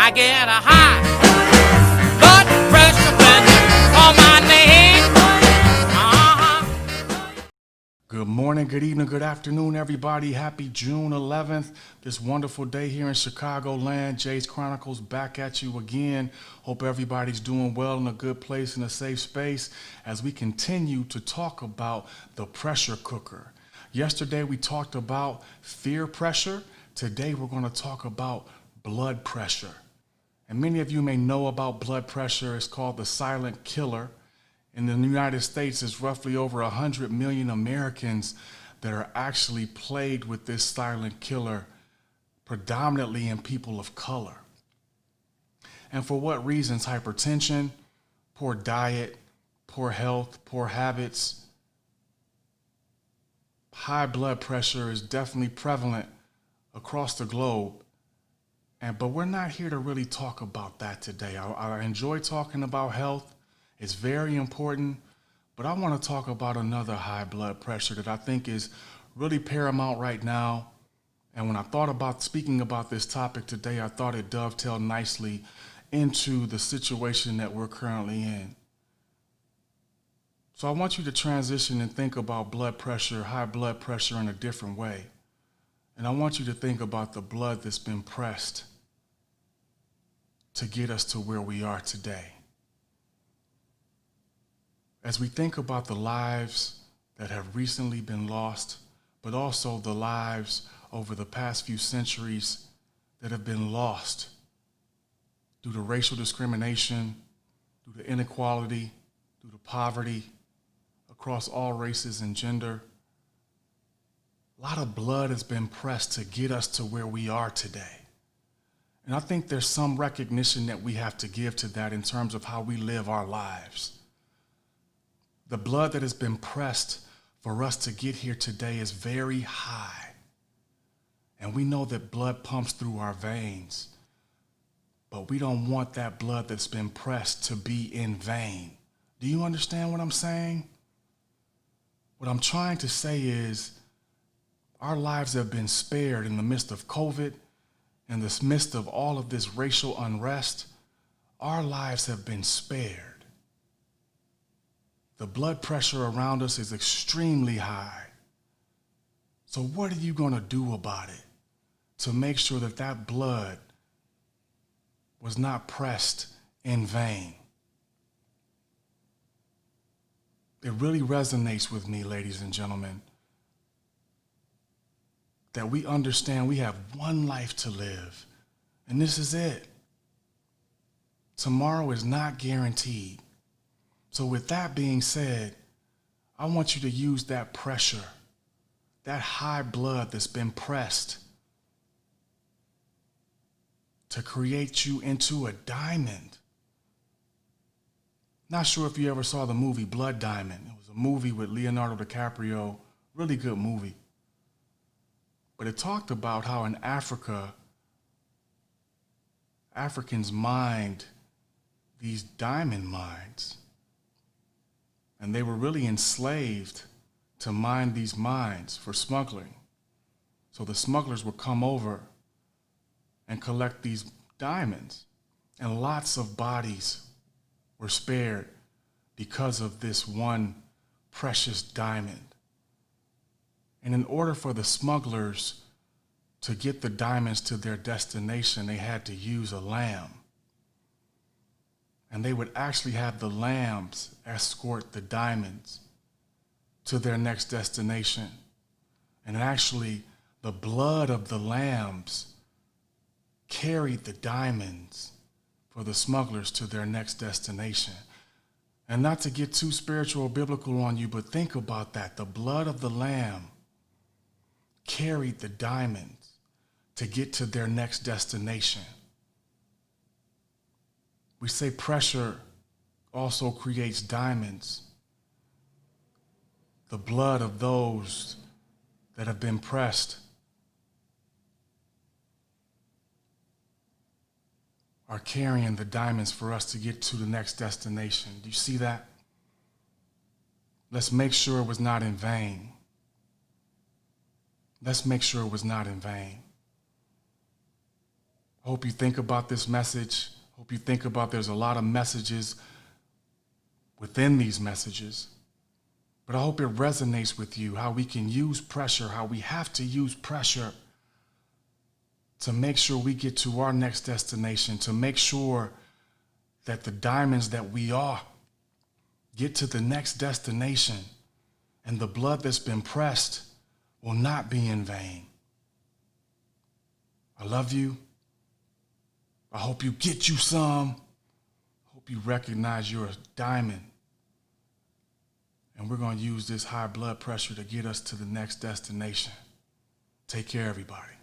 I get a high blood pressure when you call my name. Good morning, good evening, good afternoon, everybody. Happy June 11th. This wonderful day here in Chicagoland. Jay's Chronicles back at you again. Hope everybody's doing well in a good place, in a safe space, as we continue to talk about the pressure cooker. Yesterday we talked about fear pressure. Today we're going to talk about blood pressure. And many of you may know about blood pressure. It's called the silent killer. In the United States, there's roughly over 100 million Americans that are actually plagued with this silent killer, predominantly in people of color. And for what reasons? Hypertension, poor diet, poor health, poor habits. High blood pressure is definitely prevalent across the globe. But we're not here to really talk about that today. I enjoy talking about health. It's very important, but I want to talk about another high blood pressure that I think is really paramount right now. And when I thought about speaking about this topic today, I thought it dovetailed nicely into the situation that we're currently in. So I want you to transition and think about blood pressure, high blood pressure in a different way. And I want you to think about the blood that's been pressed to get us to where we are today. As we think about the lives that have recently been lost, but also the lives over the past few centuries that have been lost due to racial discrimination, due to inequality, due to poverty, across all races and gender, a lot of blood has been pressed to get us to where we are today. And I think there's some recognition that we have to give to that in terms of how we live our lives. The blood that has been pressed for us to get here today is very high. And we know that blood pumps through our veins, but we don't want that blood that's been pressed to be in vain. Do you understand what I'm saying? What I'm trying to say is our lives have been spared in the midst of COVID, in the midst of all of this racial unrest. Our lives have been spared. The blood pressure around us is extremely high. So what are you going to do about it to make sure that that blood was not pressed in vain? It really resonates with me, ladies and gentlemen, that we understand we have one life to live, and this is it. Tomorrow is not guaranteed. So with that being said, I want you to use that pressure, that high blood that's been pressed, to create you into a diamond. Not sure if you ever saw the movie Blood Diamond. It was a movie with Leonardo DiCaprio, really good movie. But it talked about how in Africa, Africans mined these diamond mines. And they were really enslaved to mine these mines for smuggling. So the smugglers would come over and collect these diamonds. And lots of bodies were spared because of this one precious diamond. And in order for the smugglers to get the diamonds to their destination, they had to use a lamb. And they would actually have the lambs escort the diamonds to their next destination. And actually, the blood of the lambs carried the diamonds for the smugglers to their next destination. And not to get too spiritual or biblical on you, but think about that. The blood of the lamb carried the diamonds to get to their next destination. We say pressure also creates diamonds. The blood of those that have been pressed are carrying the diamonds for us to get to the next destination. Do you see that? Let's make sure it was not in vain. Let's make sure it was not in vain. I hope you think about this message. Hope you think about there's a lot of messages within these messages. But I hope it resonates with you, how we can use pressure, how we have to use pressure to make sure we get to our next destination, to make sure that the diamonds that we are get to the next destination, and the blood that's been pressed will not be in vain. I love you. I hope you get you some. I hope you recognize you're a diamond. And we're going to use this high blood pressure to get us to the next destination. Take care, everybody.